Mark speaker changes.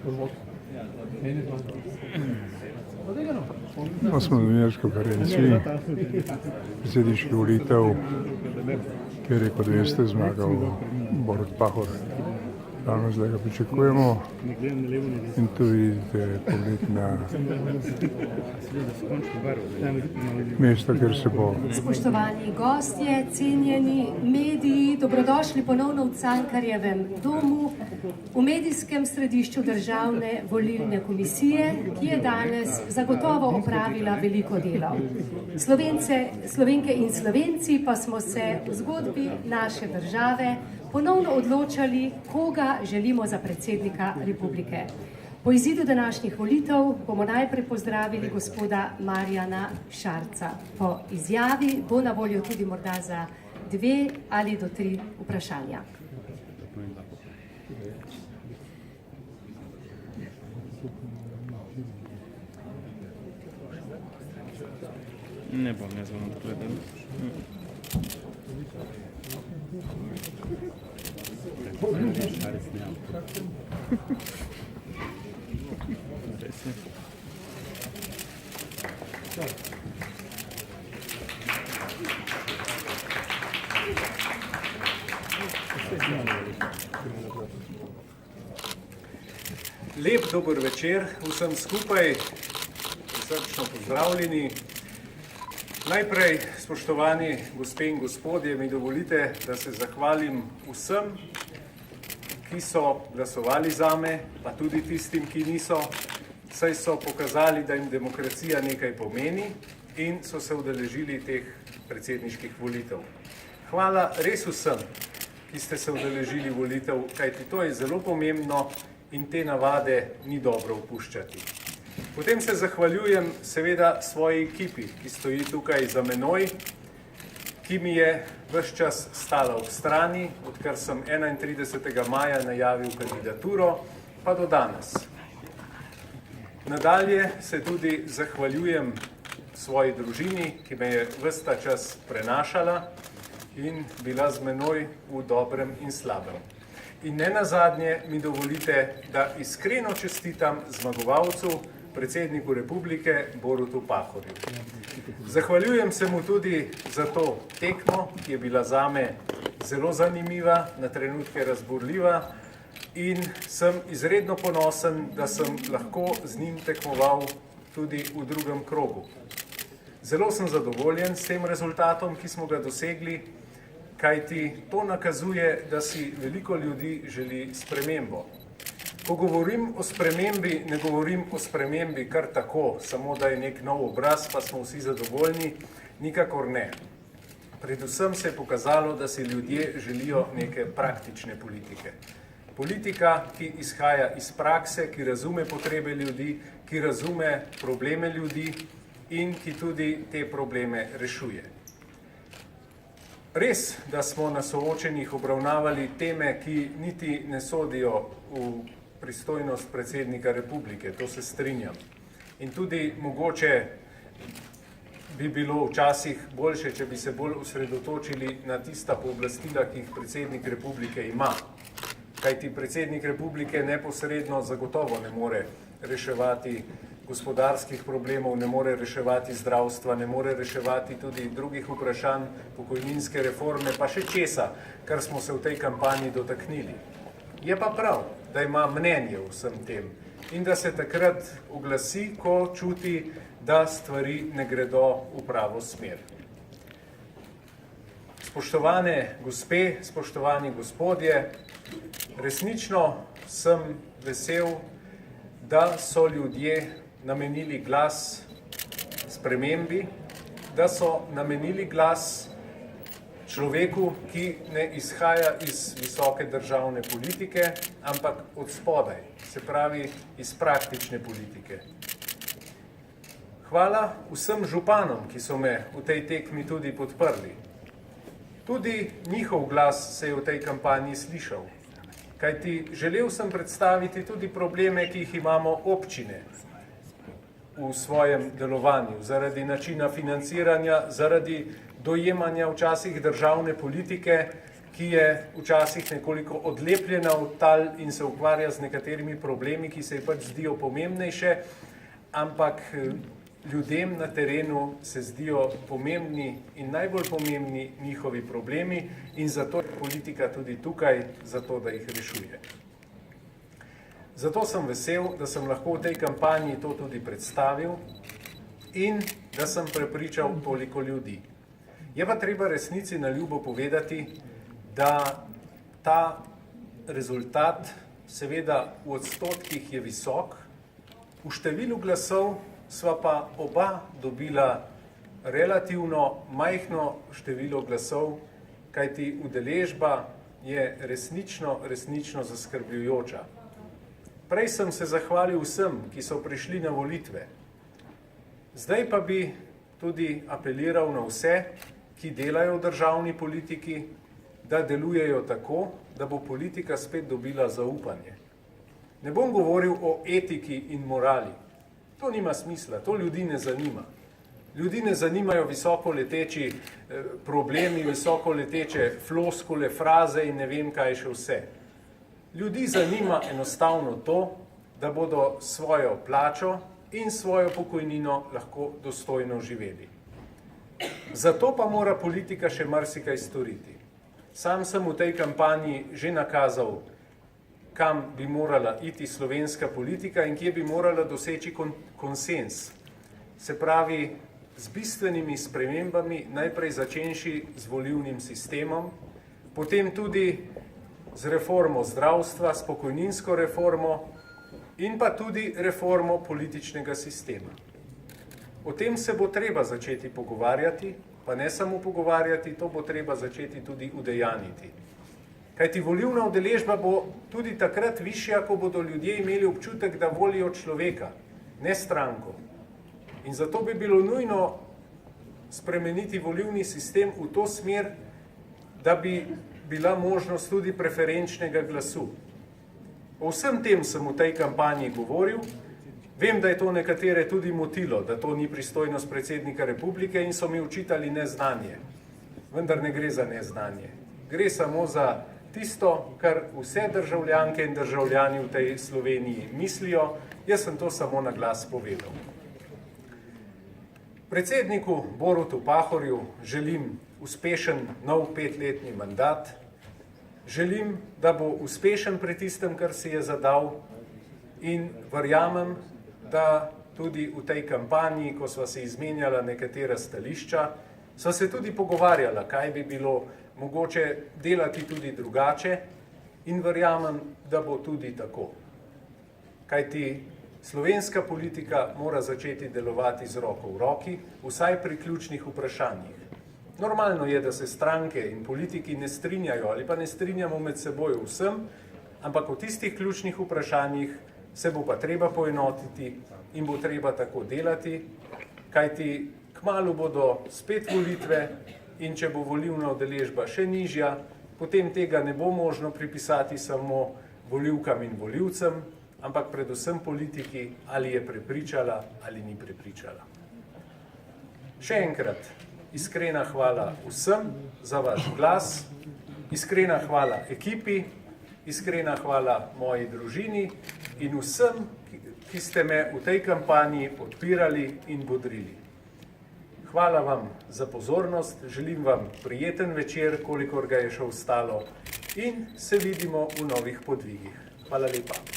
Speaker 1: Smo na novinarski konferenci predsedniških volitev, kjer je, kot veste, zmagal Borut Pahor. Ravno zdaj ga pričakujemo in tu vidite pogled na mesto, kjer se bo.
Speaker 2: Spoštovani gostje, cenjeni mediji, dobrodošli ponovno v Cankarjevem domu, v medijskem središču Državne volilne komisije, ki je danes zagotovo opravila veliko delo. Slovenke in Slovenci pa smo se v zgodbi naše države ponovno odločali, koga želimo za predsednika republike. Po izidu današnjih volitev bomo najprej pozdravili gospoda Marjana Šarca. Po izjavi bo na voljo tudi morda za 2 ali do 3 vprašanja.
Speaker 3: Ne bom jaz vam gledal.
Speaker 4: Lep dober večer vsem skupaj, srčno pozdravljeni. Najprej, spoštovani gospe in gospodje, mi dovolite, da se zahvalim vsem, ki so glasovali zame, pa tudi tistim, ki niso, saj so pokazali, da jim demokracija nekaj pomeni in so se udeležili teh predsedniških volitev. Hvala res vsem, ki ste se udeležili volitev, kajti to je zelo pomembno in te navade ni dobro opuščati. Potem se zahvaljujem seveda svoji ekipi, ki stoji tukaj za menoj, ki mi je ves čas stala ob strani, odkar sem 31. maja najavil kandidaturo, pa do danes. Nadalje se tudi zahvaljujem svoji družini, ki me je ves ta čas prenašala in bila z menoj v dobrem in slabem. In ne nazadnje mi dovolite, da iskreno čestitam zmagovalcu, predsedniku republike Borutu Pahorju. Zahvaljujem se mu tudi za to tekmo, ki je bila zame zelo zanimiva, na trenutke razburljiva in sem izredno ponosen, da sem lahko z njim tekmoval tudi v drugem krogu. Zelo sem zadovoljen s tem rezultatom, ki smo ga dosegli, kajti to nakazuje, da si veliko ljudi želi spremembo. Ko govorim o spremembi, ne govorim o spremembi kar tako, samo da je nek nov obraz, pa smo vsi zadovoljni, nikakor ne. Predvsem se je pokazalo, da si ljudje želijo neke praktične politike. Politika, ki izhaja iz prakse, ki razume potrebe ljudi, ki razume probleme ljudi in ki tudi te probleme rešuje. Res, da smo na soočenjih obravnavali teme, ki niti ne sodijo v pristojnost predsednika republike, to se strinjam. In tudi mogoče bi bilo včasih boljše, če bi se bolj osredotočili na tista pooblastila, ki jih predsednik republike ima. Kajti predsednik republike neposredno zagotovo ne more reševati gospodarskih problemov, ne more reševati zdravstva, ne more reševati tudi drugih vprašanj, pokojninske reforme, pa še česa, kar smo se v tej kampanji dotaknili. Je pa prav, da ima mnenje o vsem tem in da se takrat oglasi, ko čuti, da stvari ne gredo v pravo smer. Spoštovane gospe, spoštovani gospodje, resnično sem vesel, da so ljudje namenili glas spremembi, da so namenili glas človeku, ki ne izhaja iz visoke državne politike, ampak od spodaj, se pravi iz praktične politike. Hvala vsem županom, ki so me v tej tekmi tudi podprli. Tudi njihov glas se je v tej kampanji slišal, kajti želel sem predstaviti tudi probleme, ki jih imamo občine v svojem delovanju, zaradi načina financiranja, zaradi dojemanja včasih državne politike, ki je včasih nekoliko odlepljena od tal in se ukvarja z nekaterimi problemi, ki se ji pač zdijo pomembnejše, ampak ljudem na terenu se zdijo pomembni in najbolj pomembni njihovi problemi in zato je politika tudi tukaj, zato da jih rešuje. Zato sem vesel, da sem lahko v tej kampanji to tudi predstavil in da sem prepričal toliko ljudi. Je pa treba resnici na ljubo povedati, da ta rezultat seveda v odstotkih je visok, v številu glasov sva pa oba dobila relativno majhno število glasov, kajti udeležba je resnično zaskrbljujoča. Prej sem se zahvalil vsem, ki so prišli na volitve. Zdaj pa bi tudi apeliral na vse, ki delajo v državni politiki, da delujejo tako, da bo politika spet dobila zaupanje. Ne bom govoril o etiki in morali. To nima smisla, to ljudi ne zanima. Ljudi ne zanimajo visoko leteči problemi, visoko leteče floskule, fraze in ne vem kaj še vse. Ljudi zanima enostavno to, da bodo svojo plačo in svojo pokojnino lahko dostojno živeli. Zato pa mora politika še marsikaj storiti. Sam sem v tej kampanji že nakazal, kam bi morala iti slovenska politika in kje bi morala doseči konsens. Se pravi, z bistvenimi spremembami, najprej začenši z volilnim sistemom, potem tudi z reformo zdravstva, s pokojninsko reformo in pa tudi reformo političnega sistema. O tem se bo treba začeti pogovarjati, pa ne samo pogovarjati, to bo treba začeti tudi udejaniti. Kajti volilna udeležba bo tudi takrat višja, ko bodo ljudje imeli občutek, da volijo človeka, ne stranko. In zato bi bilo nujno spremeniti volilni sistem v to smer, da bi bila možnost tudi preferenčnega glasu. O vsem tem sem v tej kampanji govoril. Vem, da je to nekatere tudi motilo, da to ni pristojnost predsednika republike in so mi očitali neznanje. Vendar ne gre za neznanje. Gre samo za tisto, kar vse državljanke in državljani v tej Sloveniji mislijo. Jaz sem to samo na glas povedal. Predsedniku Borutu Pahorju želim uspešen nov 5-letni mandat. Želim, da bo uspešen pri tistem, kar si je zadal in verjamem, da tudi v tej kampanji, ko sva se izmenjala nekatera stališča, sva se tudi pogovarjala, kaj bi bilo mogoče delati tudi drugače in verjamem, da bo tudi tako. Kajti slovenska politika mora začeti delovati z roko v roki, vsaj pri ključnih vprašanjih. Normalno je, da se stranke in politiki ne strinjajo ali pa ne strinjamo med seboj vsem, ampak o tistih ključnih vprašanjih se bo pa treba poenotiti in bo treba tako delati, kajti kmalu bodo spet volitve in če bo volilna udeležba še nižja, potem tega ne bo možno pripisati samo volivkam in volivcem, ampak predvsem politiki, ali je prepričala ali ni prepričala. Še enkrat, iskrena hvala vsem za vaš glas, iskrena hvala ekipi, iskrena hvala moji družini in vsem, ki ste me v tej kampanji podpirali in bodrili. Hvala vam za pozornost, želim vam prijeten večer, kolikor ga je še ostalo in se vidimo v novih podvigih. Hvala lepa.